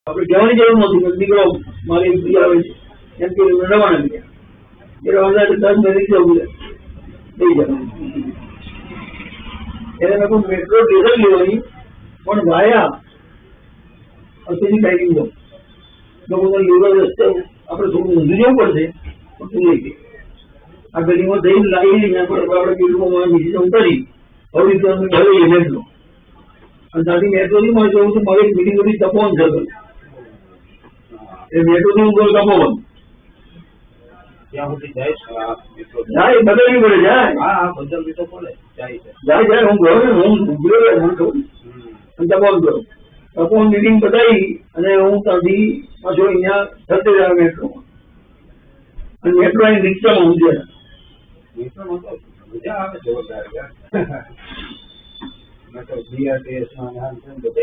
આપણે કહેવાની જરૂર નથી નીકળો મારે આવે છે એમ કે રવાના કર્યા એ રવાના 10 મિનિટ જવું થઈ જવાનું એને મેં મેટ્રો સ્ટેશન લેવાની પણ વાયા અત્યારની ટાઈમિંગ દો લોકોને લેવલ રસ્તે આપણે થોડું ઊંધું જવું પડશે પણ તું લઈ ગઈ આ ગલીમાં જઈને લાવી આપણે બિલ્ડમાં બીજી ઉતારી હવે અમે ભલે મેટ્રો અને ત્યાંથી મેટ્રોથી મારે જવું તો મારે મિટિંગ બધી તપોવન સર્કલ એ મેટ્રોથી હું ગયો તપોવન જાય બદલવી પડે જાય બદલવી તો પડે જાય હું ગયો ને હું ઉભરેલો મને ખબર અને તપોવન ગયો તપોવન મિટિંગ બતાવી અને હું ત્યાંથી પાછો અહીંયા થતે જ આવે મેટ્રોમાં અને મેટ્રો અહીં રિક્ષામાં હું ગયા મજા આવે જોરદાર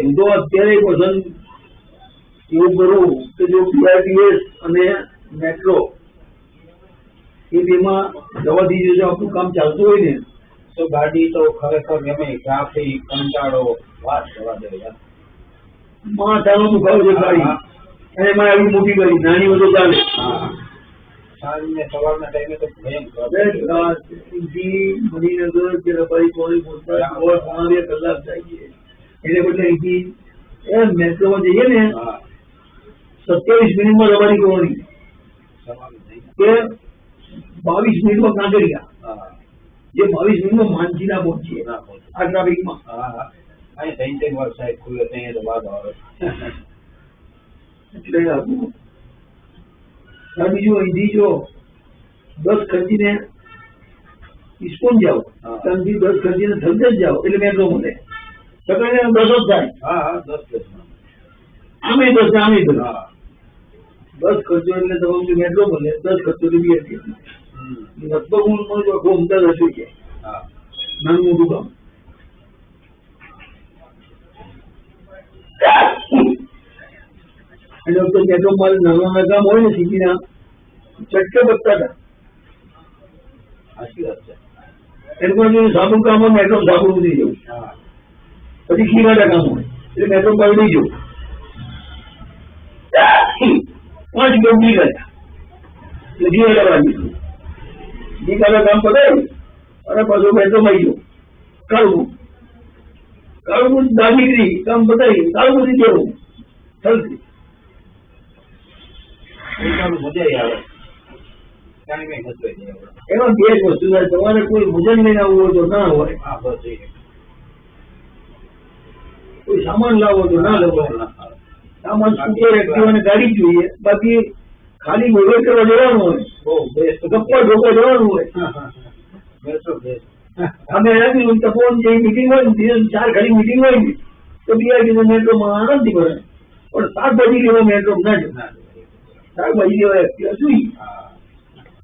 હું તો અત્યારે પસંદ એવું કરું કે જો BRTS અને મેટ્રો એ બેમાં જવા દીધું જો આપણું કામ ચાલતું હોય ને તો ગાડી તો ખરેખર ગમે ટ્રાફિક કંટાળો વાત જવા દે માથાનો દુખાવો છે ગાડી અને એમાં આવી મોટી ગાડી નાની બધો ચાલે સવારના ટાઈમે તો મણિનગર કે રબારી પોણી પોણા 2 કલાક થાય છે એને બદલે અહીંથી મેટ્રોમાં જઈએ ને 27 મિનિટમાં રબારી કરવાની કે 22 મિનિટમાં કાંકરિયા જે 22 મિનિટમાં માનસી ના પહોંચીએ આ ટ્રાફિકમાં ત્રણ વાર સાહેબ ખુલ્લે ત્યાં તો વાદ આવે એટલે બીજું અહીંથી જો 10 ખર્ચીને ઇસ્કોન જાઓ ત્યાંથી 10 ખર્ચીને થલતેજ જાઓ એટલે મેટ્રો મળે સગળે 10 જ થાય 10 આમે 10 આમે 10 ખર્ચો એટલે તમારું મેટ્રો મળે 10 ખર્ચો એટલે BRTS લગભગ હું અમદાવાદ હશું છે નાનું મોટું કામ અને મેટ્રો મારે નાના કામ હોય ને સિટીના ચટકે બચતા હતા એનું સાબુ કામ હોય મેટ્રો સાબુ ઉતરી જવું પછી ખીરાટા કામ હોય એટલે મેટ્રો પાડી નહીં જવું 5 કિલો બી ગયા એટલે જીવાડા વાગી નીકાળા કામ પતાવ્યું અને પાછું મેટ્રો માં ગયો કાળવું દાદીગીરી કામ બતાવી કાળવું થી જવું થલતી એમાં બે જ વસ્તુ થાય તમારે કોઈ ભોજન લઈને આવવું હોય તો ના હોય કોઈ સામાન લાવો તો ના લાવો સામાન સ્કૂટર એક્ટિવા ને ગાડી જોઈએ બાકી ખાલી મોબાઈલ કરવા જવાનું હોય ગપ્પા ઢોકા જવાનું હોય અમે એનાથી તપોવન જે મિટિંગ હોય ને 4 ઘડી મિટિંગ હોય ને તો BRTS મેટ્રોમાં આનંદથી ભરે પણ શાકભાજી લેવા મેટ્રો ના જ શાકભાજી લેવા એક્ટિવા જોઈએ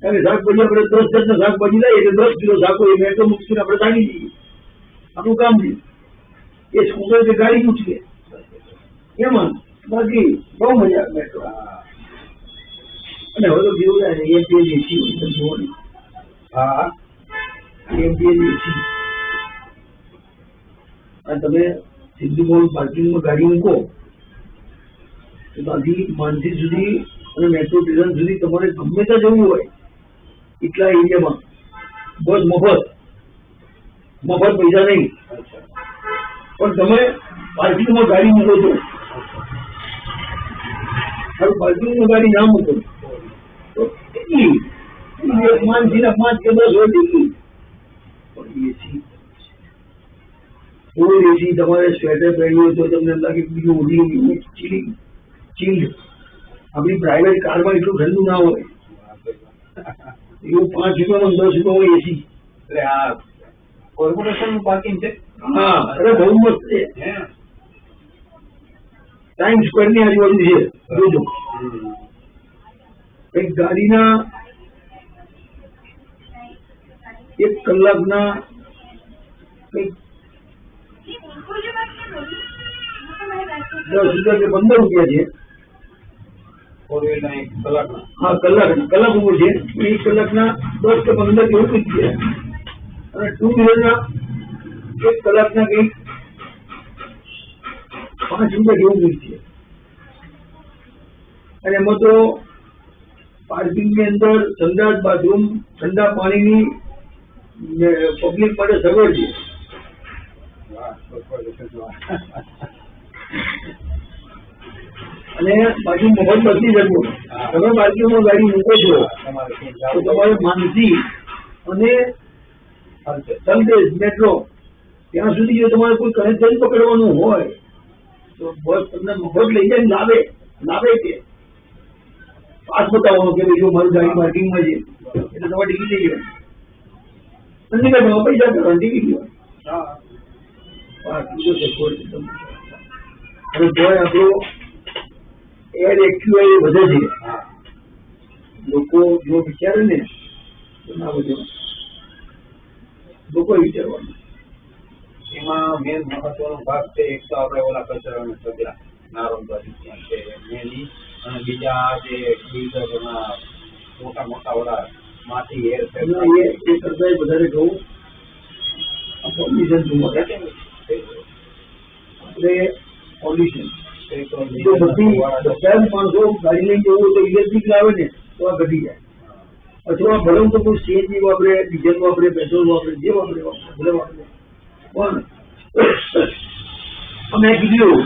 કારણ કે શાકભાજી આપણે 10 જાતના શાકભાજી લઈએ એટલે 10 કિલો શાકો એ મેટ્રો મૂકીને આપણે તાગી જઈએ આપણું કામ છે એ સ્કૂટર કે ગાડી મૂકીએ એમાં બાકી બહુ મજા આવે મેટ્રો અને હવે તો કેવું થાય MTN એસી જોવાની MTN એસી અને તમે સિદ્ધુભવન પાર્કિંગમાં ગાડી મૂકો તો ત્યાંથી માનસી સુધી અને મેટ્રો સ્ટેશન સુધી તમારે ગમે ત્યાં જવું હોય એટલા એરિયામાં બસ મફત પૈસા નહીં પણ તમે પાર્કિંગમાં ગાડી મૂકો છો હવે પાર્કિંગમાં ગાડી ના મૂકો તો કેટલી માનસીના 5 કે 10 હોય કેટલી પણ એસી ફૂલ એસી તમારે સ્વેટર પહેર્યું તો તમને એમ લાગે બીજું ઉડી ચીલ્ડ આપણી પ્રાઇવેટ કારમાં એટલું ઠંડુ ના હોય એવું 5 રૂપિયામાં 10 રૂપિયામાં એસી એટલે આ કોર્પોરેશન નું પાર્કિંગ છે હા અરે બહુ મસ્ત છે ટાઈમ સ્ક્વેર ની આજુબાજુ છે જોજો એક ગાડીના 1 કલાકના કંઈક 10 રૂપિયા કે 15 રૂપિયા છે હા કલાક ઉપર છે 1 કલાકના 10 કે 15 કેવું કંઈક છે અને 2 વ્હીલરના 1 કલાકના કંઈક 5 રૂપિયા જેવું કંઈક છે અને એમાં તો પાર્કિંગની અંદર સંડાસ બાથરૂમ ઠંડા પાણીની પબ્લિક માટે સગવડ છે. અને બાજુ મફત બસની જરૂર. તમે પાર્કિંગમાં ગાડી મૂકો છો તો તમારે માનસી અને સંદેશ મેટ્રો ત્યાં સુધી જો તમારે કોઈ કનેક્શન પકડવાનું હોય તો બસ તમને મફત લઈ જાય. લાવે કે પાસ બતાવવાનો કે ભાઈ જો મારી ગાડી પાર્કિંગમાં છે એટલે તમારે ટિકિટ લઈ જવાની. નથી કાઢવા પૈસા કરવાની ટિકિટ લેવાની. અને તોય આપણો એર એક્ચ્યુઅલી વધે છે. લોકો જો વિચારે ને તો ના વધે. લોકો વિચારવાનું એમાં મેન મહત્વનો ભાગ છે. એક તો આપણે ઓલા કચરાનો સગડા નારોલબાજી ત્યાં છે મેની, અને બીજા જે બિલ્ડરોના મોટા મોટા ઓલા માટી એર છે એ કરતા વધારે કહું પોલ્યુશન શું આપણે પોલ્યુશન જો બધી બધા માણસો ગાડી લઈને જવું તો ઇલેક્ટ્રિક લાવે ને તો આ ઘટી જાય. અથવા ભલે તો કોઈ સીએનજી વાપરે, ડીઝલ વાપરે, પેટ્રોલ વાપરે, જે વાપરે ભલે વાપરે. પણ અમે કીધું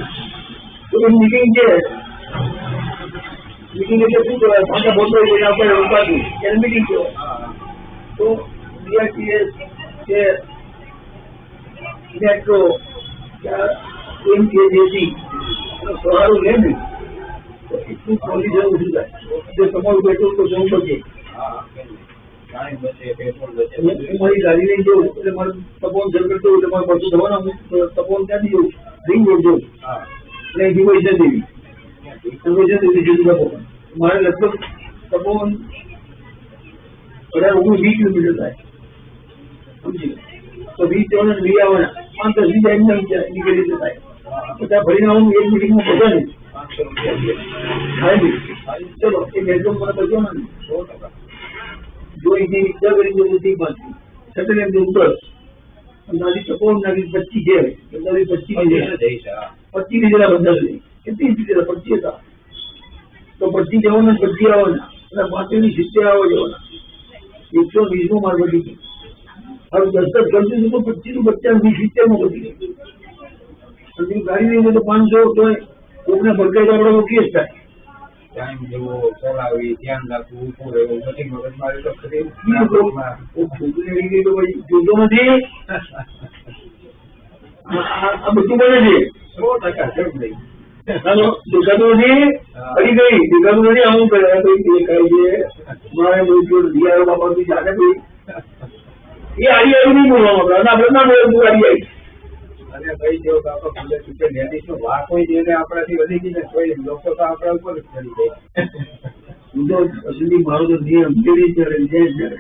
તો એ મીટિંગ છે. મીટિંગ એટલે શું કહેવાય? પાછા બોલતો હોય આપણે રોકાતું એને મીટિંગ કહેવાય. તો બીઆરટીએસ કે મેટ્રો એમકેજીસી સહારો લે ને તો એટલું પોલ્યુશન ઓછું થાય. જો તમારું પેટ્રોલ તો જવું બચે. મારી ગાડી લઈને જવું એટલે મારે તપોન સર્કલ જવું એટલે મારે પાછું થવાનું. તપોન ક્યાંથી જવું? રિંગ રોડ જવું એટલે અહીંથી વૈષ્ણવ દેવી મારે લગભગ તપોન 18-19 કિલોમીટર થાય. સમજી તો 20 જવાના 20 આવવાના 5-10 બીજા નીકળી થાય. ત્યાં ભરીને આવું એક મિનિટમાં પહોંચે ને 500 રૂપિયા. ચલો એ મેટ્રો મને બચ્યો ને 100%. જો અહીંથી રિક્ષા કરી જવું થી પાછી સટલ એમ જવું 10 અંદાજી તપોન નાખી 25 છે. અંદાજી 25 લીધેલા બધા કેટલી લીધેલા 25 હતા. તો 25 જવાના 25 આવવાના અને 35-70 આવવા જવાના 120 માર્ગ બધી ગઈ. હવે 10 કરતું તો 25 નું 50-70 માં બધી ગઈ. અને ગાડી લઈને તો 500 તો કોકને ભરકાઈ તો આપણે કેસ થાય. ટાઈમ જેવો ચલાવી ધ્યાન રાખવું ઉભું રહેવું બધી મગજ મારી તો ખરી છોકરી ગઈ તો ભાઈ જોતો નથી. આ બધું બને છે 100% જરૂર નહીં. ચાલો દેખાતું નથી અડી ગઈ દેખાતું નથી. આવું કરે દેખાય છે મારે દિયારો બાપા જાણે ભાઈ એ આડી આવી નહીં બોલવામાં આપણે ના બોલે તું આડી આવી. અને ભાઈ જો આપણે પૂછે લેડીઝ નો વાક હોય એને આપણાથી વધી ગઈ ને કોઈ લોકો તો આપણા ઉપર જ ચડી જાય. હું તો અસલી મારો તો નિયમ કેવી ચડે ચડે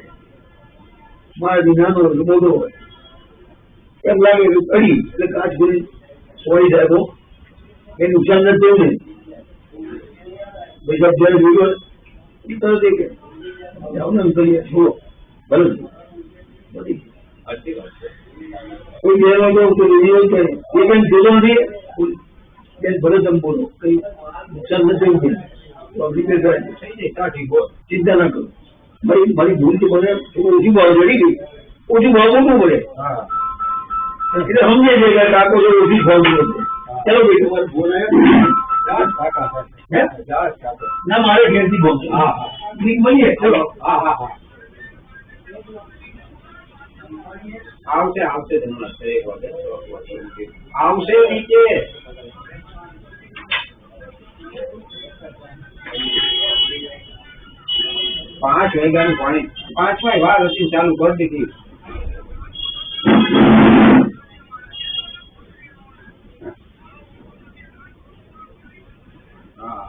મારા નાનો મોટો હોય એમ લાગે કે અડી એટલે કાચ કરી સોરી જાય તો એ નુકસાન નથી થયું ને ભાઈ સાહેબ જયારે જોયો એ તરત કે આવું ને કરીએ છોડો ભલે બધી સાચી વાત છે. કોઈ બે વાગ્યો કોઈ રેડિયો છે એ કઈ જોતો નથી બેન ભલે તમે બોલો કઈ નુકસાન નથી થયું તો રિપેર કરાય થઈ જાય કાઢી બોલ ચિંતા ના કરો. મારી ભૂલ તો મને થોડું ઓછી ભાવ ચડી ગઈ. ઓછું ભાવ મૂકવું પડે એટલે સમજે છે કે કાકો જો ઓછી ભાવ મૂકવો પડે. ચાલો ભાઈ તમારે ફોન આવ્યો ના મારે ઘેરથી ભાવ મળીએ. ચલો આવશે હમણાં 1 વાગે આવશે નીચે. પાંચ વાગ્યાનું પાણી 5 વાર હતી ચાલુ કરી દીધી. હા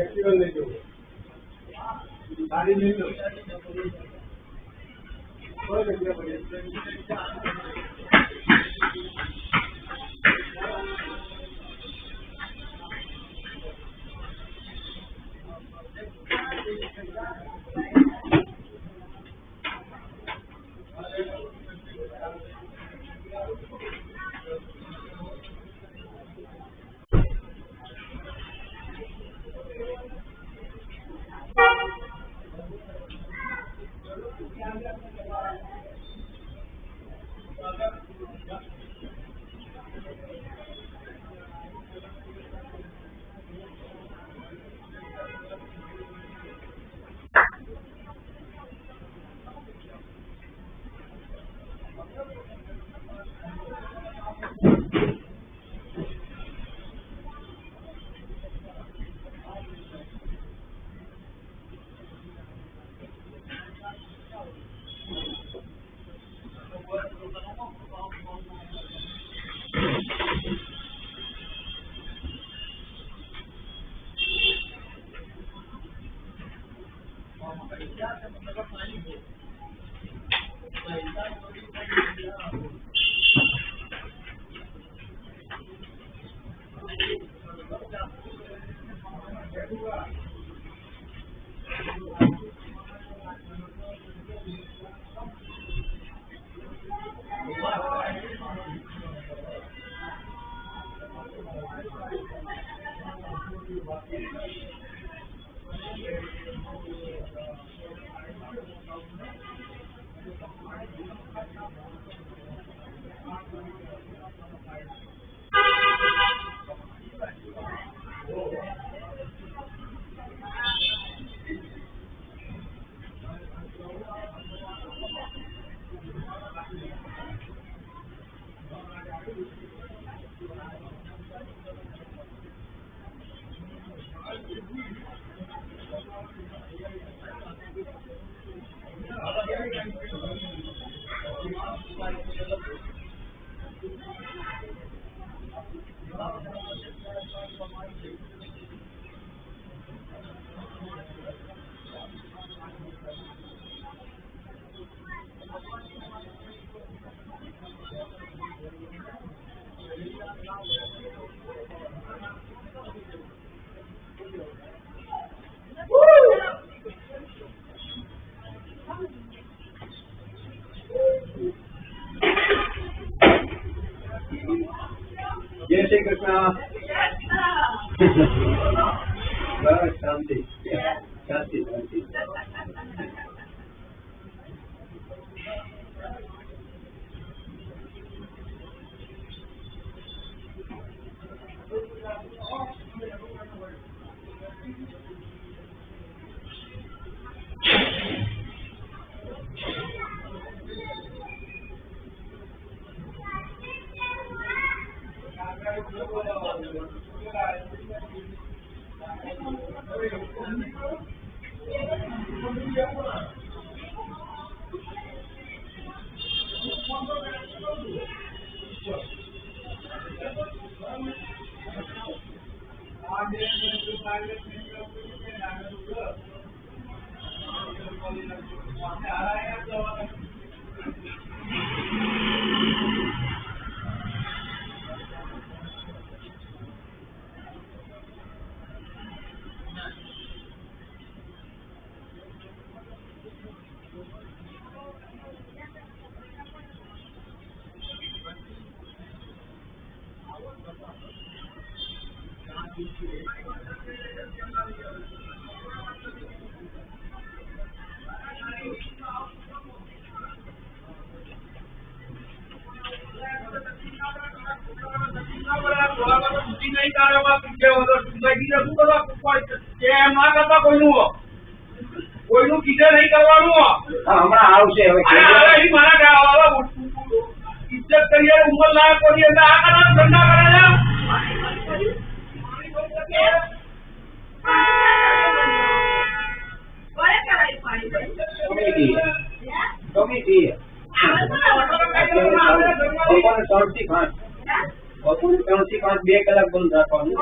एक्टिवा लेके गाड़ी ले लो कोई बढ़िया बढ़िया जय श्री कृष्ण बस शांति शांति शांति કોઈનું કીધે નહીં કરવાનું. હમણાં આવશે હવે મારા ઇજ્જત કરીએ ઉંમર લાયક કોની એટલે આ કરા ધંધા કરે છે. 2 કલાક બંધ રાખવાનું.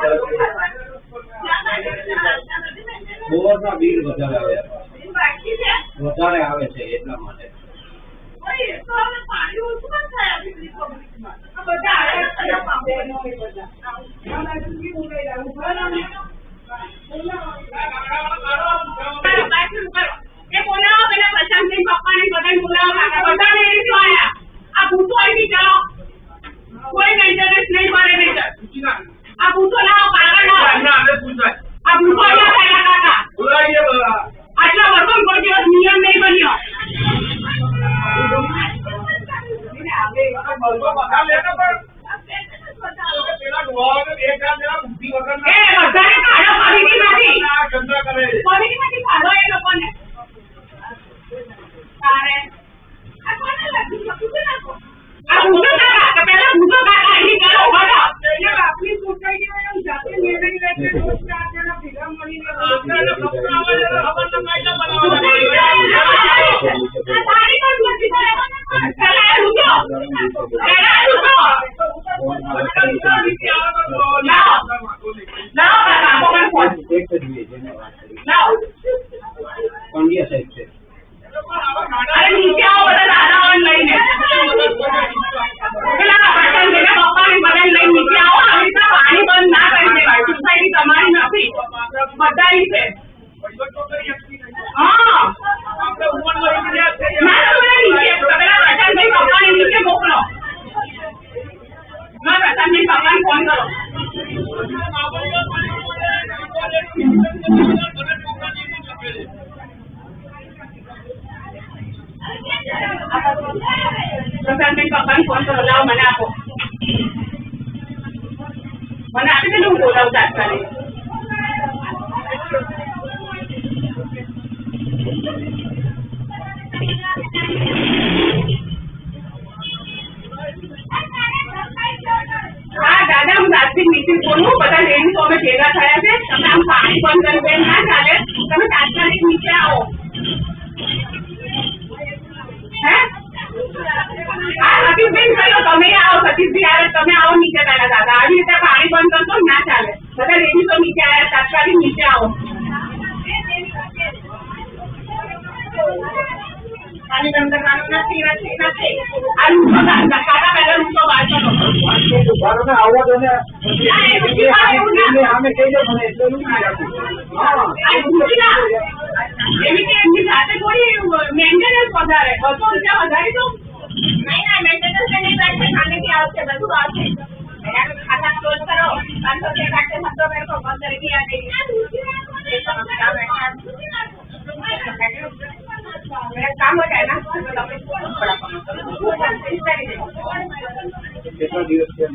બોરના બિલ વધારે આવે છે એટલા માટે. કોઈ મેન્ટેનન્સ નહીં કરે બેટા. આ પૂછો ના કારણ આ પૂછો ના થયા કાકા. આટલા વર્ષો કોઈ દિવસ નિયમ નહીં બન્યો. મને આપી દે હું બોલાવું તાત્કાલિક. હા દાદા હું રાત્રિ મીટિંગ બોલું. બધા લેડીઝો અમે ભેગા થયા છે. તમે આમ પાણી બંધ કરી દે ના ચાલે. તમે તાત્કાલિક નીચે આવો. હે હા સતીશભાઈ ચલો તમે આવો. સતીશભાઈ આવે તમે આવો નીચે પેલા દાદા. આવી રીતે પાણી બંધ કરશો ના ચાલે. બધા લેડીઝો નીચે આવ્યા. તાત્કાલિક નીચે આવો. પાણી બંધ કરવાનું નથી. આ રૂપો કાકા પહેલા રૂપો બહાર કરો. એવી કે એમની સાથે થોડી મેન્ટેનન્સ વધારે. 200 રૂપિયા વધારી દો. નહીં મેન્ટેનન્સ નહીં રાખે. ખાનેથી આવશે બધું આવશે. ખાતા ક્લોઝ કરો. 500 રૂપિયા કાઢે. 100 મેળકો 15 રૂપિયા દે. काम हो जाए ना કેટલા દિવસ છે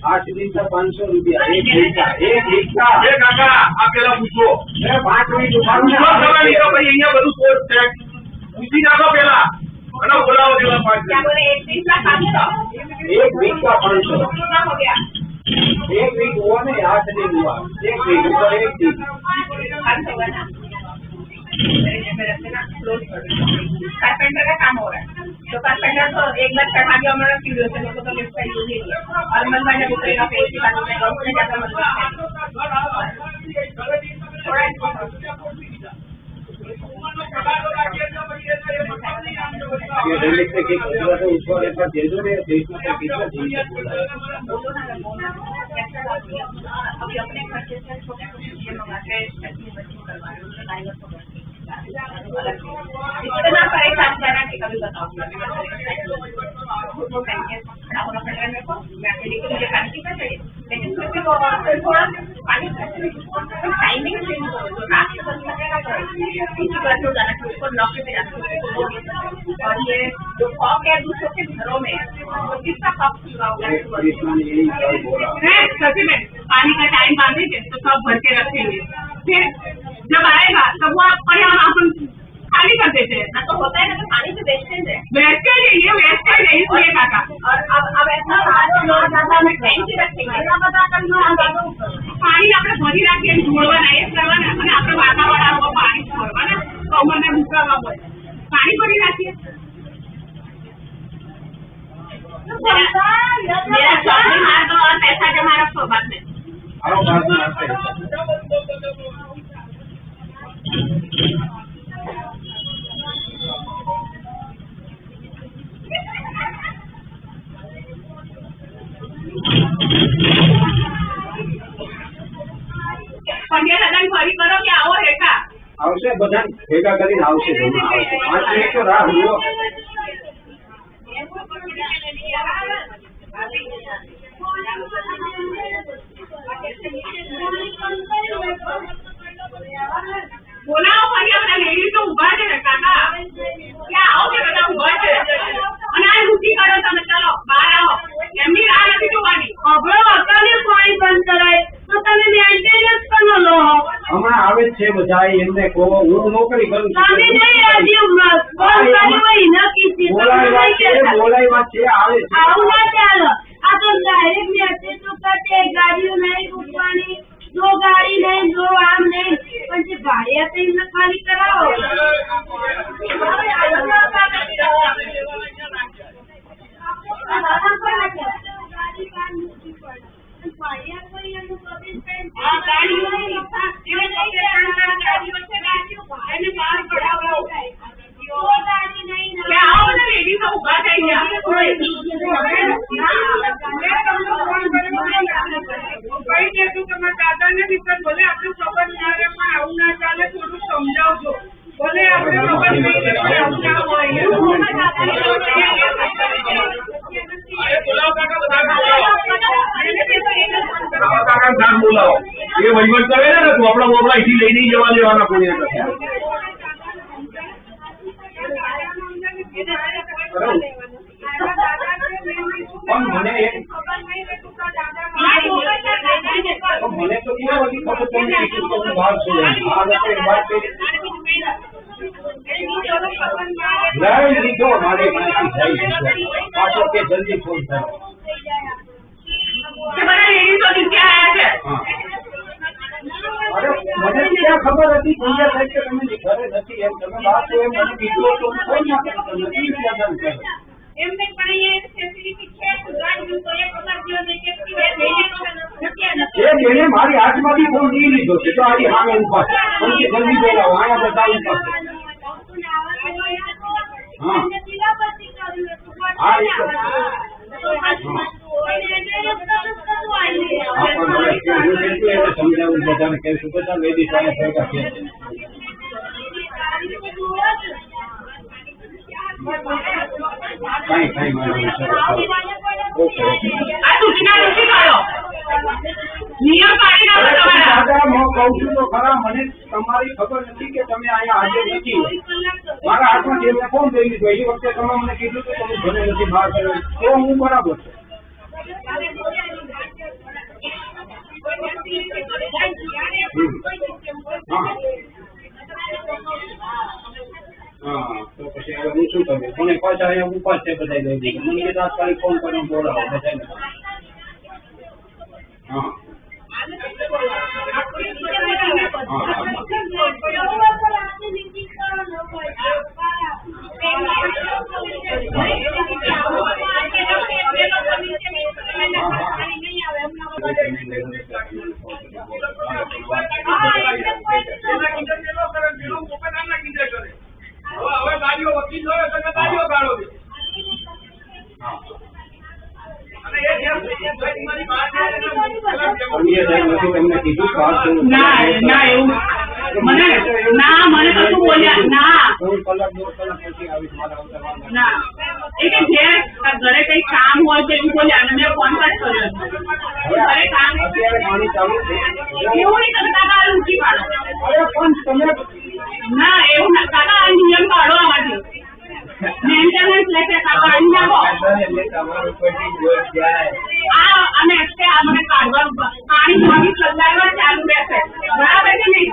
₹8 दिन का 500 रुपया एक हिस्सा કાકા આ પેલા પૂછો 5 મિનિટ ભાઈ અહીંયા બધું કોર્સ છે પૂછી નાખો પેલા અને બોલાવો દેવા 5 क्या बोले 1 दिन का 500 एक वीक का 500 हो गया एक वीक हुआ नहीं, 8 दिन हुआ, एक वीक ऊपर एक दिन। कारपेंटर का काम हो रहा है, तो कारपेंटर तो एक बार चढ़ा दिया हमारा क्यूरियस है, तो लिफ्ट का यूज ही नहीं है। और मलबा जब उतरेगा फिर इसकी बात में उसने ज्यादा मलबा है थोड़ा ये रेलवे से की तो ऊपर एक बार दे दो रे, देश में तो कितना चाहिए। अभी अपने खर्चे से छोटे छोटे मंगाते हैं, करवा रहे हैं, इतना परेशान करना कि कभी बताओ खड़ा होना पड़ रहा है मेरे को, मैं अकेले के लिए पानी पीना चाहिए, लेकिन फिर भी वो थोड़ा पानी टाइमिंग चेंज हो तो रात से बस लगेगा इसी बात हो जाना कि उसको नौकरी पे जाना। और ये जो खौफ है दूसरों के घरों में वो कितना खौफ चुका होगा सभी में पानी का टाइम बांधेंगे तो सब भर के रखेंगे, फिर जब आएगा तब वो परिणाम अपन खाली कर देते हैं ना, तो होता है ना तो पानी से वेस्टेज है, वेस्टेज है ये वेस्टेज है इसलिए काका। और अब ऐसा में टैंकी रखेंगे पानी આપણે ભરી રાખીએ છોડવાના એ કરવાના અને આપણે વાતાવરણ પાણી છોડવાના કમરને મૂકવા હોય પાણી ભરી રાખીએ मेरा शॉपिंग मार दो और पैसा जमा रखो बाद में। પંડ્યા લગન ફરી કરો કે આવો રેખા આવશે, બધા ભેગા કરીને આવશે, 5 મિનિટ તો રાહ જુઓ। બોલાવો ફરી બધા લેડીઝ તો ઉભા છે કાકા, ક્યાં આવો કે બધા ઉભા છે અને આ રૂટી કરો તમે, ચાલો બહાર આવો, એમની રાહ નથી જોવાની। હવે અકાલે પાણી બંધ કરાય તો તમે મેન્ટેનન્સ પણ લો, હમણાં આવે જ છે બધા, એમને કહો હું નોકરી કરું છું, તમે નહીં રાજી બોલાય વાત છે, આવે છે આવું ના ચાલો। આ તો ડાયરેક્ટ મેસેજ તો કરते ગાડીઓ નહીં રૂકવાની, જો ગાડી નહીં જો આમ નહીં, પણ જે ભાડે આપે એમને ખાલી કરાવો। દાદા ને દીકર બોલે આપણે ખબર ના રહે પણ આવું ના ચાલે, થોડું સમજાવજો, બોલે આપણે ખબર નહીં બોલાવો એ વહીવટ કરે ને તું આપણા મોકલા અહીંથી લઈ નહીં જવા દેવાના કોઈ મને તો ક્યાં બધી ખબર તમને બહાર છે લઈ લીધો મારે પાછો કે જલ્દી ફોન થાય અરે મને ક્યાં ખબર હતી પૂજા થાય કે તમે ઘરે નથી, એમ તમે વાત તો એમ મને કીધું તો કોઈ ના નથી વિચાર કરે એમને પણ એ ફેસિલિટી છે ગાડીનું તો એક વખત જો ને કે એને મારી હાથમાંથી ફોન લઈ લીધો છે તો આની સામે ઉભા છે, પણ કે જલ્દી બોલાવો આયા બધા ઉભા છે। હા હા સમજાવું બધાને કહીશું, બધા લેડીઝ વાળા ભેગા છે। કઈ મારું ઓકે આ સૂચના નથી કરો, નિયમ પાડી નાખો તમારા। દાદા હું કહું છું તો ખરા, મને તમારી ખબર નથી કે તમે અહીંયા હાજર નથી, મારા હાથમાં જેમને ફોન દઈ દીધો એ વખતે તમે મને કીધું કે તમે ઘરે નથી બહાર કર્યો તો હું બરાબર છે। હા તો પછી હવે હું શું કરું, મને પાછા અહીંયા ઉપાસ છે બધા લઈ દીધું, મને તાત્કાલિક ફોન કરીને બોલાવો બધાને। હા હવે ગાડીઓ વકીલ જોયો તો ગાડીઓ ગાળો દે અને એ જેમ મારી વાત ના એવું મને કશું બોલ્યા ના એ કે જે ઘરે કઈ કામ હોય તો એવું બોલ્યા અને મેં ફોન પર કર્યો ઘરે કામ એવું નહીં કરતા કાકા ઊંચી પાડો ના એવું ના કાકા આ નિયમ પાડો આમાંથી મેન્ટેનન્સ લેશે કાકા અહીં નાખો અને આ મને કાઢવાનું પાણી 24 કલાક ચાલુ રહેશે બરાબર કે નહીં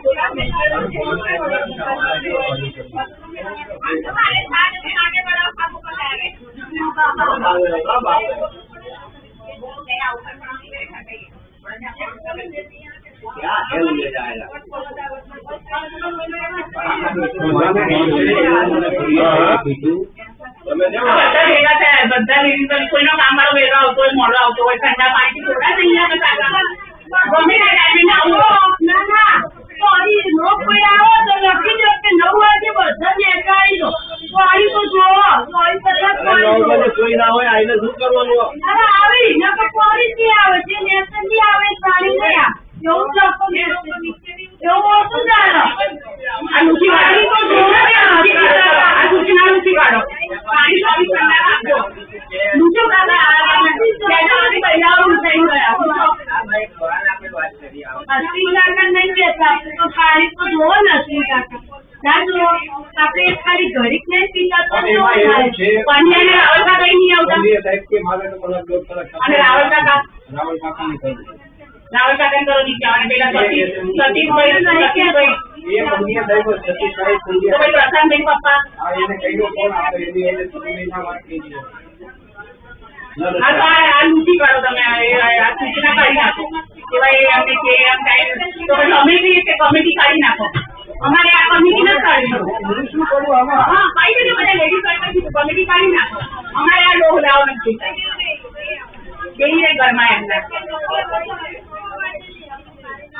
क्या है ले जाएगा બધા કોઈનો કામ વાળો વેરો આવતો હોય મોડો આવતો હોય ઠંડા પાણી થોડા નહીં આવે ગમે તે ટાઈમે ના સોરી લોક કોઈ આવો તો લખી દો કે 9 વાગે બધા દેખાઈ દો સોરી તો જોવો સોરી કલાક કોઈ ના હોય આઈને શું કરવાનું અરે આવી ન તો સોરી થી આવે જે નેશન થી આવે સારી નહીં એવું લખો એવું ઓછું ચાલો આ લુચી વાળી તો જોવો ને આ સૂચના લુચી વાળો પાણી 24 કલાક આપજો લુચો કાકા ત્યાંથી પહેલા ઉઠાઈ ગયા અસલી કાકા નહીં બેસા તો પાણી તો જોવો ને અસલી કાકા આપણે ખાલી ઘડીક નહીં પીતા તો પંડ્યાને રાવલ કાકા નહીં આવતા અને રાવલ કાકા કરો નીચે અને પેલા સતીશભાઈ પ્રશાંતભાઈ પપ્પા આ લૂંટી કરો તમે આ સૂચના કાઢી નાખો કે ભાઈ અમને કે એમ કાંઈ તો કમિટી કાઢી નાખો અમારે આ કમિટી નથી કાઢી હા કાઢી દેજો બધા લેડીઝ કમિટી કાઢી નાખો અમારે આ લોહ લાવો નથી જઈએ ઘરમાં એમના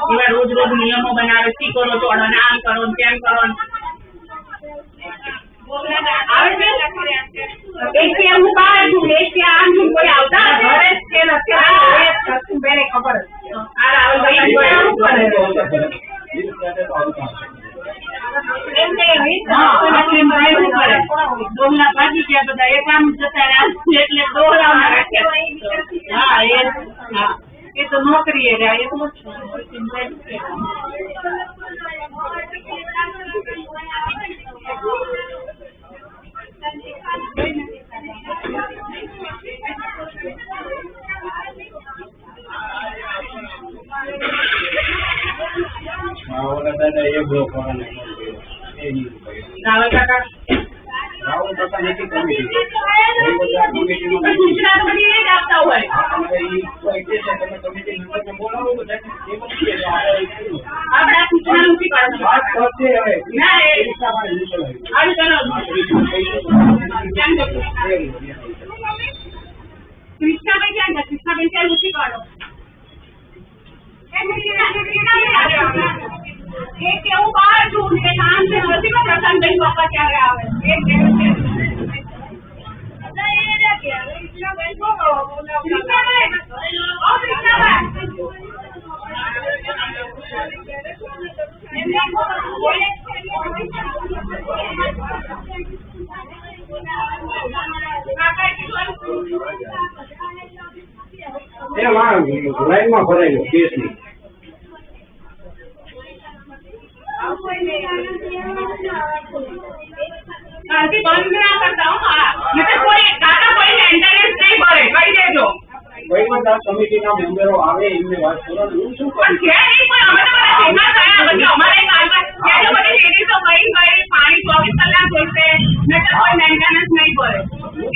એવા રોજ નિયમો બનાવે સ્ટીકરો ચોડો ને આમ કરો તેમ કરો આવે છે એક હું બહાર છું એક આમ છું કોઈ આવતા ઘરે છે નથી બેને ખબર આ રાવલભાઈ ભાગી ગયા બધા એક આમ જતા રહ્યા એટલે દોડાવના રાખ્યા હા એ તો નોકરી રહ્યા એટલું રાવલ કાકા નીતિ કમિટી સૂચના તો બધી એ જ આપતા હોય આપણે સૂચના નથી કાઢતા કૃષ્ણાબેન ક્યાં છે કૃષ્ણાબેન ક્યાં ઊંચી કાઢો એક એવું બહાર છું કે નામ છે નથી કે પ્રશાંતભાઈ પપ્પા ક્યારે આવે એક લાઈનમાં ભરાયેલો કેસની બંધ ના કરતા કોઈ કાકા કોઈ મેન્ટેનન્સ નહીં ભરે કહી દેજો કમિટીના મેમ્બરો આવે એમને વાત કરો હું શું કરું પણ છે નહીં પણ અમે તો બધા ભેગા થયા પછી અમારે ત્યાં બધી લેડીઝો ગઈ પાણી 24 કલાક જોઈશે નહીતર કોઈ મેન્ટેનન્સ નહીં ભરે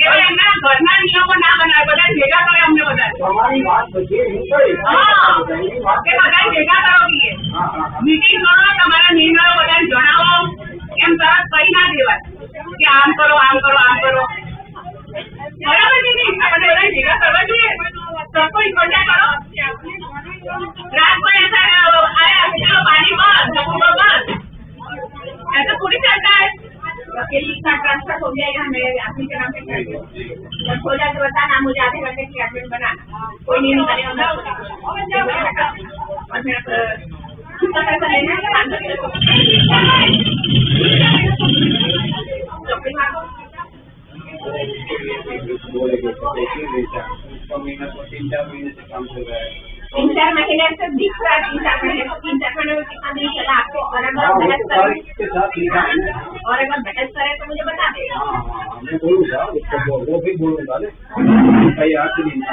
એટલે એમના ઘરના નિયમો ના બનાવે બધા ભેગા કરે અમને બધા તમારી વાત બધી કે બધા ભેગા કરો કહીએ મીટિંગ કરો તમારા નિર્ણયો બધાને જણાવો એમ તરત કહી ના દેવાય કે આમ કરો આમ કરો આમ કરો બરાબર કે નહીં આપણે બધા ભેગા કરવા જોઈએ सबको इकट्ठा करो रात को ऐसा ये लिखना ट्रांसफर हो जाएगा मेरे आदमी के नाम पे कर दो जब हो जाए तो बताना मुझे आधे घंटे की एडमिट बनाना कोई नहीं करेगा और मेरा कितना पैसा लेना है महीना तो 3-4 महीने से काम चल रहा है 3-4 महीने से दिख रहा है 3-4 महीने में कितना दिन चला आपको और अगर बहस करे तो मुझे बता देगा मैं बोलूँगा उसको वो भी बोलूँगा भाई आज दिन 4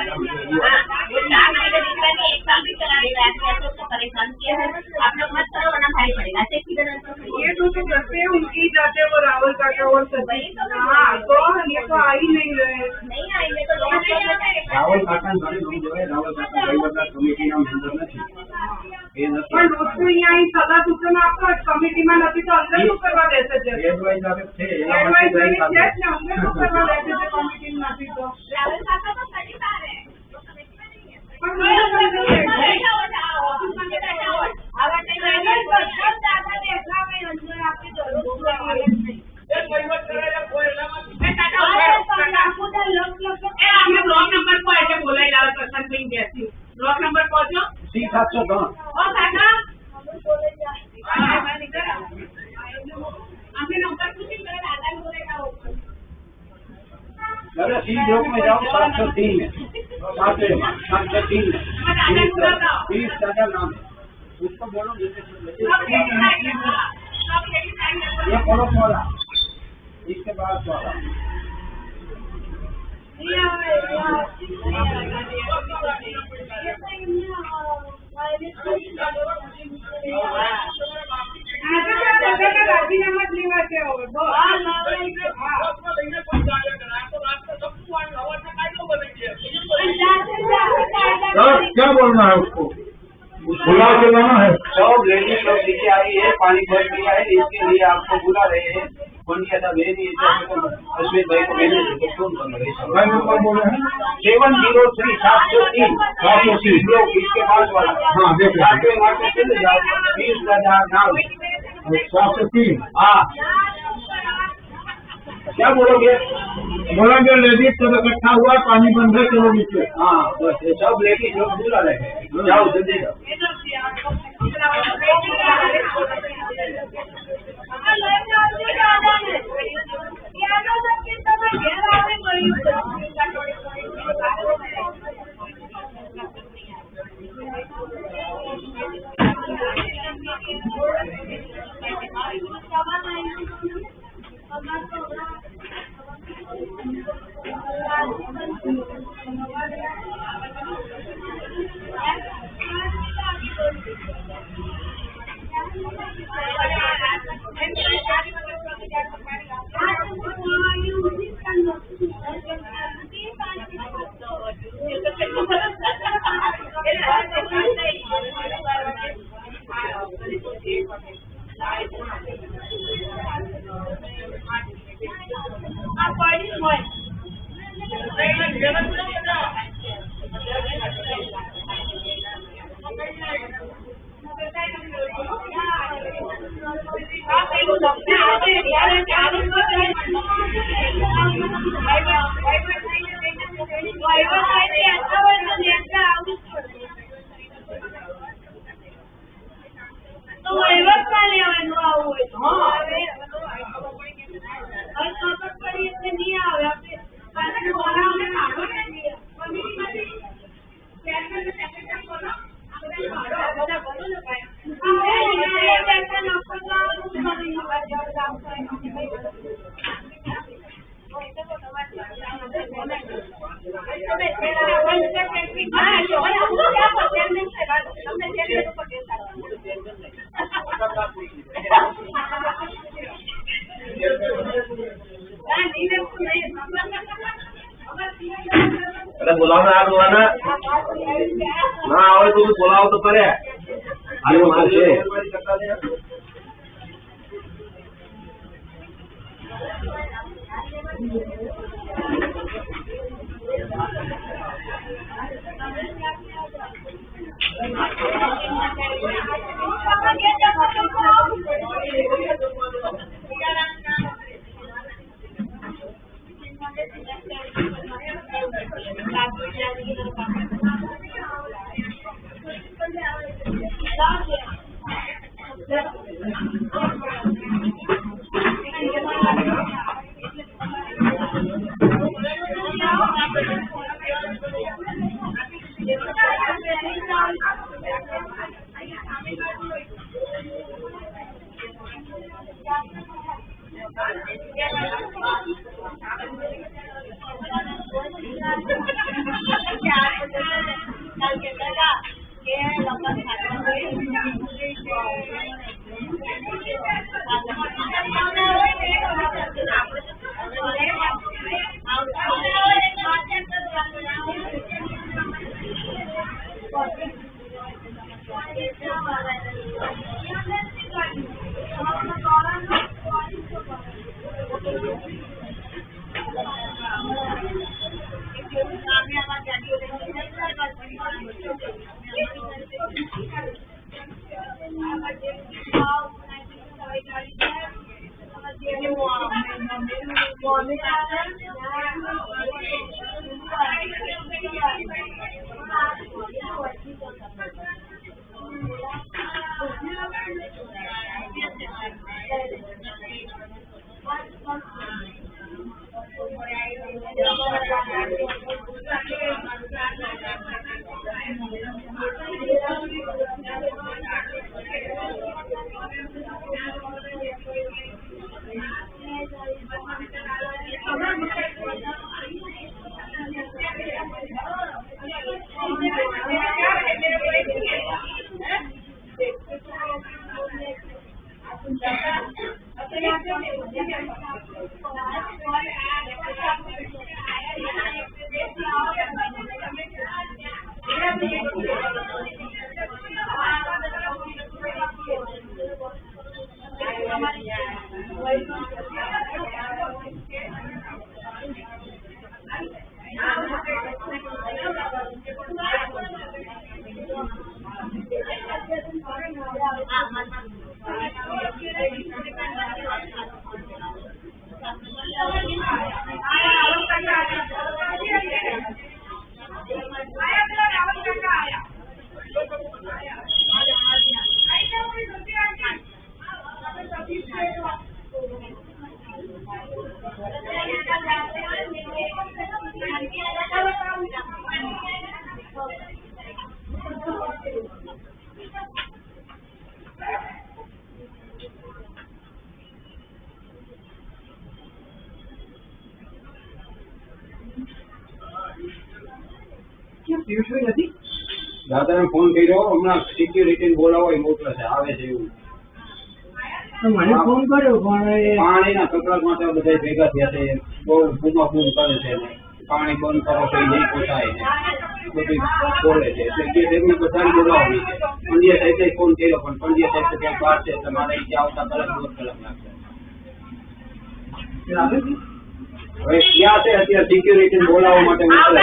महीने दिख रहा है 1 साल भी चला देगा ऐसे उसको परेशान किया है आप लोग मत करो वरना भारी पड़ेगा ऐसे किधर ये तो करते हैं उनकी जाते वो रावल काका और सभी हाँ तो ये तो आ ही नहीं रहे नहीं आएंगे तो रावल काका जो है रावल काका कमिटी ना मेंबर નથી પણ વસ્તુ અહીંયા અહીં સલાહ સૂચન આપો કમિટીમાં નથી તો અંદર શું કરવા દેશે છે એડવાઇઝર છે એડવાઇઝરી છે જ ને અંદર શું કરવા દેશે છે કમિટી નથી તો रावल काका तो सही बात है પણ ब्लॉक नंबर को ऐसे बोला ब्लॉक नंबर पहुंचो C710 हमने नंबर कुछ दादा बोलेगा अरे सी ब्लॉक में जाओ 703 में 703 में 20 दादा नाम उसको बोलो ये पड़ोस वाला इसके बाद वाला રાજીનામા જ લેવા છે હવે क्या बोलना है उसको बुला के लाना है सब लेडीज लोग नीचे आई है पानी भर गया है इसके लिए आपको बुला रहे हैं पंडिया भेजी अश्विन भाई को भेजे तो फोन कर रहे मैं नंबर बोले हैं 703 लोग इसके पास वाला हाँ देख चले जाओ 20,000 नाम 703 हाँ क्या बोलोगे बोलेंगे लेडीज सब इकट्ठा हुआ पानी बंद है चलो नीचे हाँ बस ये सब लेडीज लोग बुला रहे हैं जाओ जल्दी जाओ अरे बुलाना यार बुलाना ना आवे तो बुलाओ तो करे अरे वहां से દાદાને ફોન કર્યો હમણાં સિક્યુરિટી બોલાવો એ મોકલે છે આવે છે એવું મને ફોન કર્યો પણ પાણીના કકડાટ માટે બધા ભેગા થયા છે બહુ બૂમાબૂમ કરે છે ને પાણી બંધ કરો તો નહીં પોસાય ને બધું બોલે છે એટલે કે તેમને બધાને બોલાવવાની છે પંડ્યા સાહેબે ફોન કર્યો પણ પંડ્યા સાહેબ તો ક્યાંક બહાર છે તમારે અહીંયા આવતા કલાક 2 કલાક લાગશે હવે ક્યાં છે અત્યારે સિક્યુરિટી બોલાવવા માટે મોકલે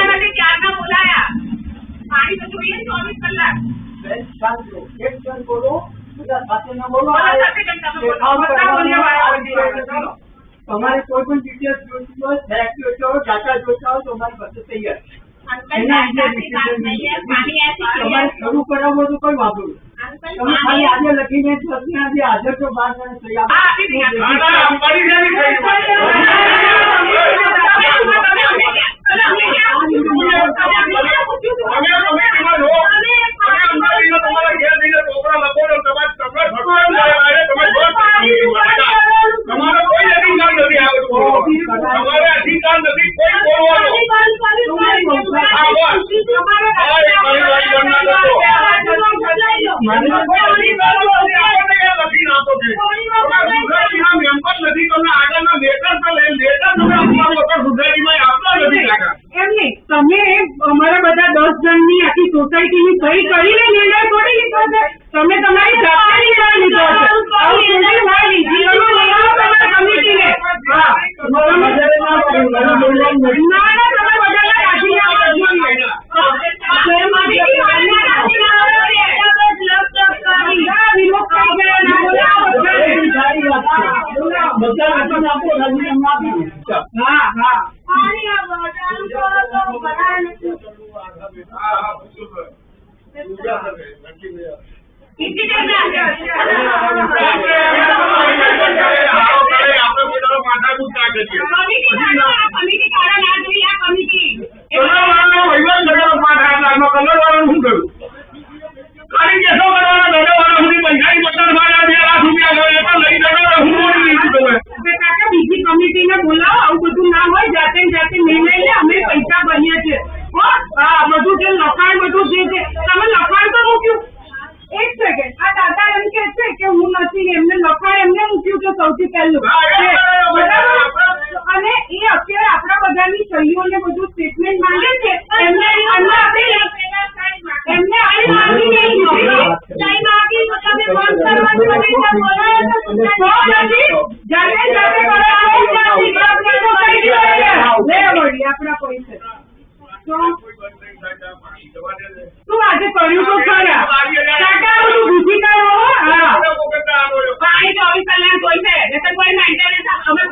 પાણી તો જોઈએ 24 કલાક એક ક્ષણ બોલો બધા સાથે ન બોલો તમારે કોઈ પણ ડિટેલ્સ જોઈતી હોય ફેક્ટ જોઈતા હોય ડાટા જોઈતા હોય તો અમારી પાસે તૈયાર તમારે શરૂ કરાવવો તો કોઈ વાપરું તમે ખાલી આજે લખીને આજે હાજર તો 12 જણા તમે અમારા બધા 10 જણની આખી સોસાયટીની સહી કરીને નિર્ણય કરી લીધો છે તમે તમારી જાતે નિર્ણય લીધો किती टाइम कमिटी कारण આ જોઈ આ કમિટી બીજી કમિટીને બોલાવો, આવું બધું ના હોય, જાતે જાતે નિર્ણય લે, અમે પૈસા ભરીએ છીએ. બધું જે લખાણ બધું જે છે તમે લખાણ તો મૂક્યું. એક સેકન્ડ, આ દાદા એમ કે છે કે હું નથી, એમને લખાણ એમને મૂક્યું છે સૌથી પહેલું, અને એ અત્યારે આપણા બધાની સહીઓ ને બધું સ્ટેટમેન્ટ માંગે છે. એમને માંગી નહીં સહી માંગી તો તમે ફોન કરવાનું આપણા પૈસા તું આજે કર્યું તો ખરા બીજી પાણી 24 કલાક હોય છે, કોઈ મેન્ટેનન્સ અમે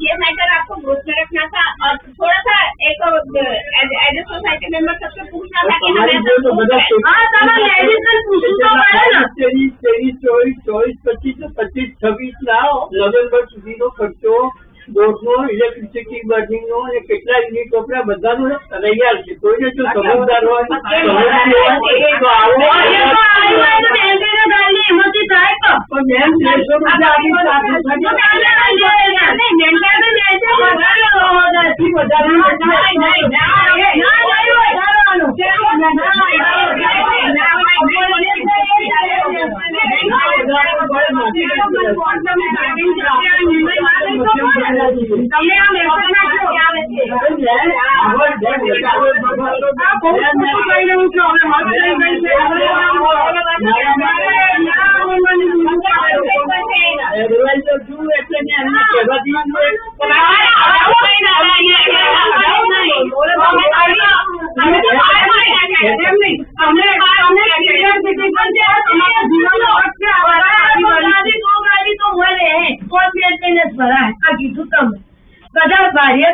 ये मैटर आपको ग्रुप में रखना था और थोड़ा सा एक एज ए सोसाइटी मेंबर सबसे पूछना था कि हमें तेईस 24 25 25 26 लाओ नवंबर सुधीनो खर्चो બોર્ડનો ઇલેક્ટ્રિસિટી બર્નિંગનો અને કેટલા યુનિટ વપરાય બધાનું તૈયાર છે. કોઈને જો સમજદાર હોય તો આવો. પણ બેન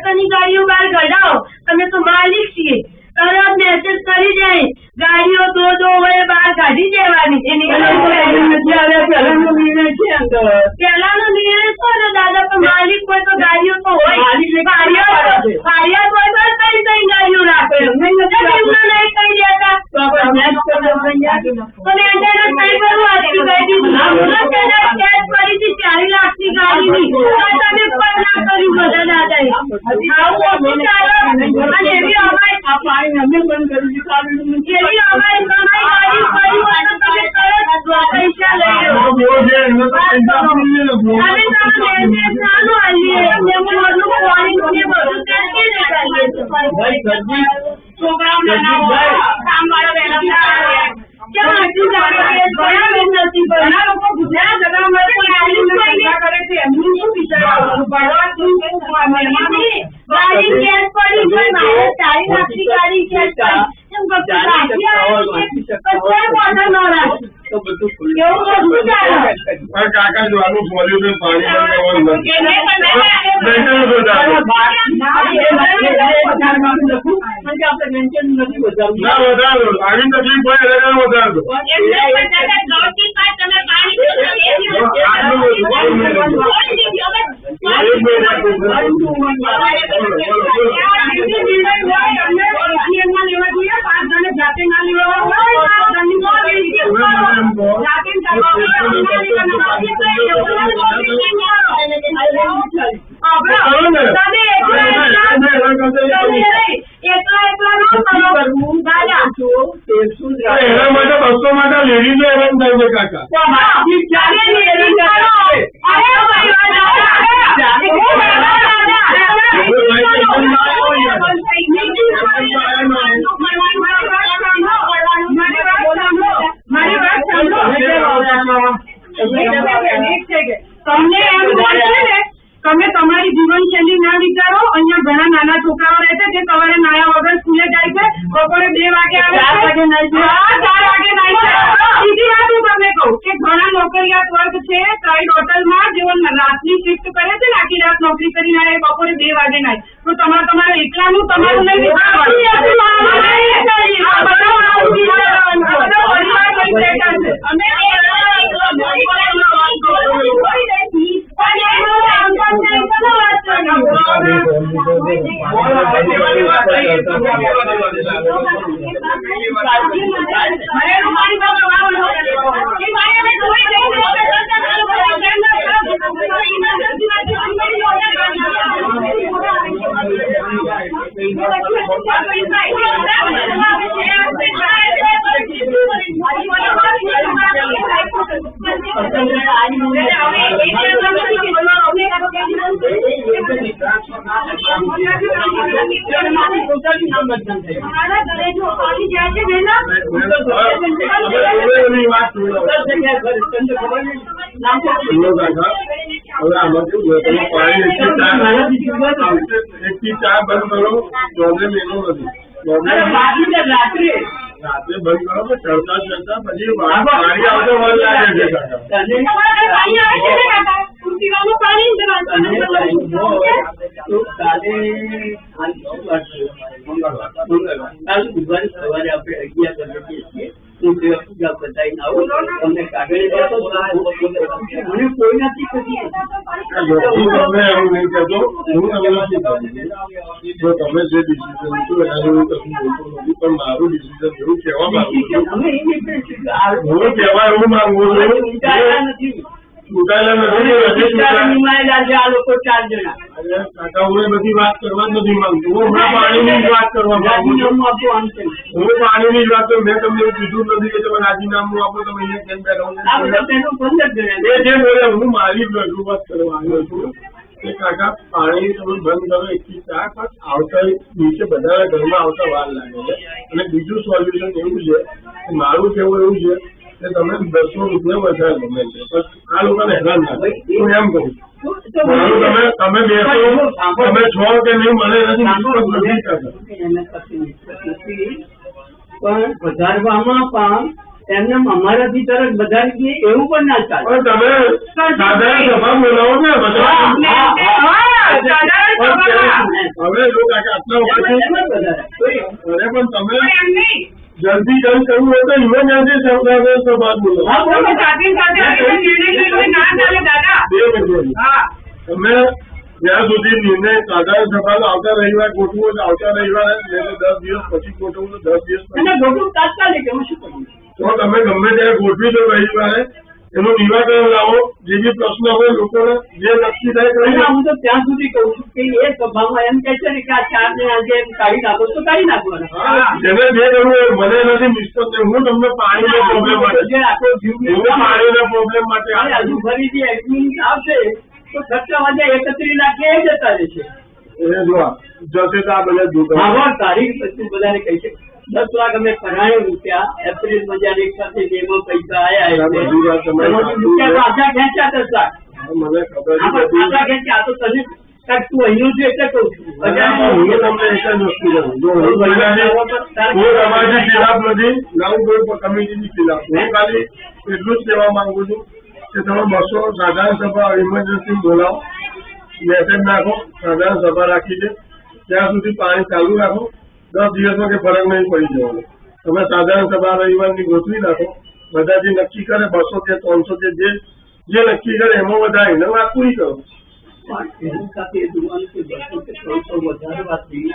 2 ગાડીઓ બહાર કઢાવો. તમે તો માલિક છીએ. તરત મેસેજ કરી જાય ગાડીઓ દો હોય બહાર કાઢી દેવાની. પેલાનો નિર્ણય છે ને દાદા, પણ માલિક હોય તો ગાડીઓ તો હોય. ફરિયાદ હોય તો કઈ ગાડીઓ રાખે. નહીં કઈ દેતા ફરીથી 4 લાખની ગાડીની તમે 5 લાખ કર્યું બધા દાદાએ. કાકા જો આનું પોલ્યુશન પાણી એના માટે 200 માટે લેડીઝ હેરાન થાય છે કાકા. તમે તમારી જીવનશૈલી ના વિચારો. અહીંયા ઘણા નાના છોકરાઓ રહે છે જે સવારે નાયા વગર સ્કૂલે જાય છે, બપોરે 2 વાગે આવે છે, 4 વાગે નાઈ છે. બીજી વાત હું તમને કહું કે ઘણા નોકરિયાત વર્ગ છે સાઈડ હોટલમાં જેઓ રાતની શિફ્ટ કરે છે ને, આખી રાત નોકરી કરીને આવે, બપોરે 2 વાગે નાય. તો તમારે એકલાનું તમારું નહીં રાત્રે બંધ કરો તો ચડતા પછી પાણી આવતો વાર લાગે છે. બુધવારે સવારે આપણે 11 વાગે છીએ હું સેવા પૂજા બતાવીને આવું તમને કાગળિયા દેતો મને કોઈ નથી કદી તમે એવું નહીં કહેતો હું તમને શું કહું જો તમે જે ડિસિઝન લીધું એના જેવું કશું બોલતું નથી પણ મારું ડિસિઝન એવું કહેવા માંગુ છું હું કહેવા એવું માંગુ છું નિમાયેલા છે આ લોકો 4 જણા કાકા હું એ બધી વાત કરવા જ નથી માંગતું હું હમણાં પાણીની જ વાત કરવા માંગુ છું હું પાણીની જ વાત કરું મેં તમને એવું કીધું નથી કે તમે રાજીનામું આપો તમે અહીંયા કેમ બેઠા જે બોલે હું મારી રજૂઆત કરવા આવ્યો છું કે કાકા પાણી તમે બંધ કરો 1 થી 4 પણ આવતા નીચે બધા ઘરમાં આવતા વાર લાગે છે અને બીજું સોલ્યુશન એવું છે કે મારું કહેવું એવું છે કે તમે 200 રૂપિયા વધારે ગમે છે પણ આ લોકોને હેરાન ના થાય હું એમ કહું તમે બેસો તમે છો કે નહીં મને નથી પણ વધારવામાં પણ એમને અમારાથી તરત વધારી દઈએ એવું પણ ના ચાલે પણ તમે સાધારણ સભા બોલાવો ને હવે લોકો આટલા વખત પણ તમે જલ્દી જલ્દ કરવું હોય તો ઇમરજન્સી સાધારણ સભા બોલાવો તમે જ્યાં સુધી નિર્ણય સાધારણ સભાનો આવતા રવિવાર ગોઠવો તો આવતા રવિવારે 10 દિવસ પછી ગોઠવું તો 10 દિવસ પછી તાત્કાલિક એમાં શું કરવું તો તમે ગમે ત્યારે ગોઠવી દો રવિવારે એનું નિરાકરણ લાવો જે બી પ્રશ્ન હોય લોકોને જે નક્કી થાય કરી હું તો ત્યાં સુધી કહું છું કે એ સભામાં એમ કહે છે ને કે આ 4 ને આજે કાઢી નાખો તો કાઢી નાખવાના જેને જે કરવું હોય મને નથી મિસ્ટર હું તમને પાણીના પ્રોબ્લેમ માટે પાણીના પ્રોબ્લેમ માટે હજુ ફરીથી એડમિન આવશે તો ખર્ચા વાજે 31 લાખ એ જતા રહેશે જશે તો આ બધા તારીખ તું બધાને કહી છે 10 લાખ અમે કરાયો રૂપિયા એપ્રિલ મજા એક સાથે જેમાં પૈસા આયા પાછા ખેંચ્યા 10 લાખ મને ખબર પાછા ખેંચ્યા તો તને તું અહીંનું છે એટલે કઉ છું હું તમને એક જ વસ્તુ કહું હું તમારી ખિલાફ નથી ના હું કોઈ કમિટીની ખિલાફ હું ખાલી એટલું જ કહેવા માંગુ છું કે તમે 200 સાધારણ સભા ઇમરજન્સી બોલાવો મેસેજ નાખો સાધારણ સભા રાખી છે ત્યાં સુધી પાણી ચાલુ રાખો 10 દિવસમાં કે ફરક નહીં પડી જવાનો તમે સાધારણ સભા રવિવારની ગોઠવી નાખો બધા જે નક્કી કરે 200 કે 300 કે જે નક્કી કરે એમાં વધારીને વાત પૂરી કરો એની સાથે જોવાનું કે 200 કે 300 વધારવાથી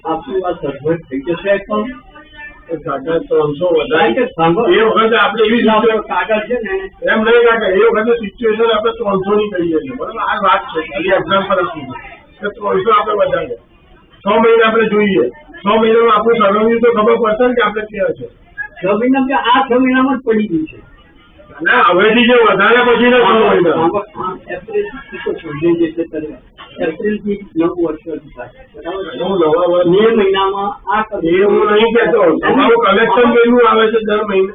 આપણું આ સર્વર થઈ જશે પણ 300 વધારે એ વખતે આપણે એવી કાગળ છે ને એમ નહીં કાકા એ વખતે સિચ્યુએશન આપણે 300 ની કરી છે બરાબર આ વાત છે ખાલી એક્ઝામ્પલ આપું કે 300 આપણે વધારે 6 મહિના આપણે જોઈએ 6 મહિનામાં આપણું સર્વન્યુ તો ખબર પડશે ને કે આપણે ક્યાં છે 6 મહિના આ 6 મહિનામાં જ પડી ગયું છે ના હવેથી જે વધારે પછી ને 6 મહિના એપ્રિલ થી 9 વર્ષ નવા મે મહિનામાં આ એવું નહીં કેતો તમારું કલેક્શન કેટલું આવે છે દર મહિને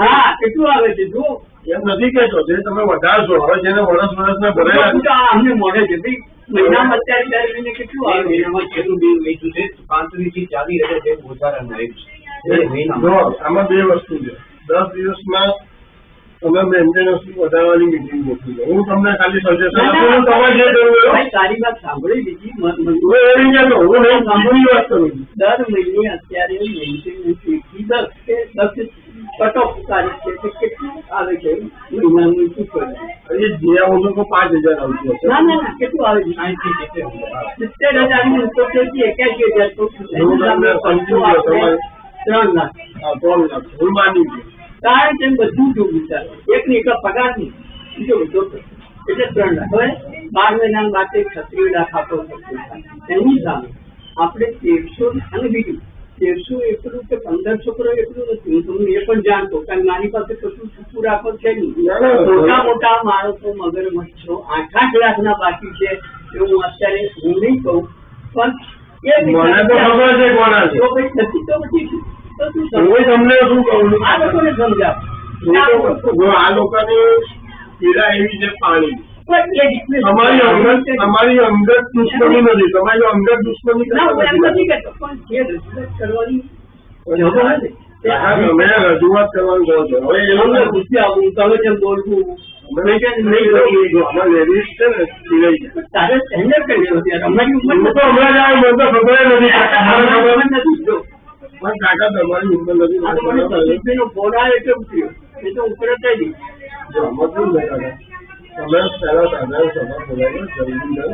હા કેટલું આવે છે જો એમ નથી કેતો જે તમે વધારશો હવે જેને વર્ષના ભરેલા અમને મળે છે ભાઈ મહિનામાં અત્યારે 4 મહિને કેટલું આવે મહિનામાં જેટલું બિલ વેચ્યું છે 35 થી 40 હજાર જેવું વધારાનું આવ્યું છે આમાં 2 વસ્તુ છે 10 દિવસમાં તમે મેન્ટેનન્સની વધારવાની મીટિંગ ગોઠવી હું તમને ખાલી સજેશન આપું તમારે જે કરવું સારી વાત સાંભળી લીધી હું એવી કહેતો હું નહીં સાંભળી વાત કરું દર મહિને અત્યારે મેન્ટેનન્સ 10 કે 10 કટ ઓફ તારીખ છે કેટલું આવે છે મહિનાનું શું કરવું જે આવું તો 5000 આવતું હશે ના કેટલું આવે છે 70,000 ની ઉપર છે 81,000 તો 3 લાખ હું માની છું કારણ કે બધું જો વિચારો એક ની એક પગાર ની બીજો બધો એટલે 3 લાખ હવે 12 મહિના માટે 36 લાખ આપો એની સામે આપણે 1300 અને બીજું 1300 એકલું કે 1500 કરો એટલું નથી હું તમને એ પણ જાણતો કારણ મારી પાસે કશું છૂટું રાખો છે નહીં મોટા માણસો મગરમચ્છો 8-8 લાખના બાકી છે એવું હું અત્યારે હું નહીં કહું પણ મને તો ખબર છે કોના છે તો ભાઈ નથી તો પછી હું તમને શું કહું આ લોકોને સમજાવ આ લોકોની પીડા એવી છે પાણી તમારી અંગત દુશ્મની નથી તમારી અંગત દુશ્મની તમે રજૂઆત કરવાનું કહો છો હવે એવું તમે જેમ બોલવું લેડીઝ છે ને તારે હેન્ડલ કરી અમારી ઉંમર તો હમણાં જ આવે મને તો ખબર નથી પણ કાકા તમારી ઉંમર નથી આ તો મને પ્રદીપભાઈનો ફોન આવે કેમ થયો એ તો ઉતરે થઈ ગઈ જો મતલબ નહીં કાકા તમે પહેલા સાધારણ સભા બોલાવો જલ્દી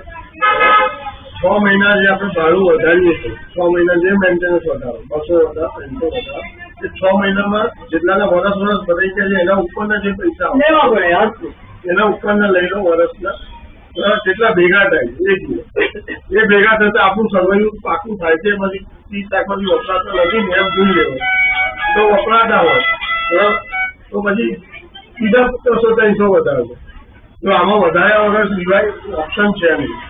6 મહિના જે આપણે ભાડું વધારીએ છીએ 6 મહિના જે મેન્ટેનન્સ વધારો 200 વધારો 300 વધારો એ 6 મહિનામાં જેટલાના વર્ષ ભરાઈ ગયા છે એના ઉપરના જે પૈસા લેવા પડે એના ઉપરના લઈ લો વર્ષના જેટલા ભેગા થાય એ ભેગા થતા આપણું સર્વૈયું પાકું થાય છે પછી 30 શાકભાજી વપરાતા નથી ને એમ જોઈ લેવું તો વપરાતા હોય તો પછી સીધા 200-300 વધારે તો આમાં વધારે વગર સિવાય ઓપ્શન છે નહીં.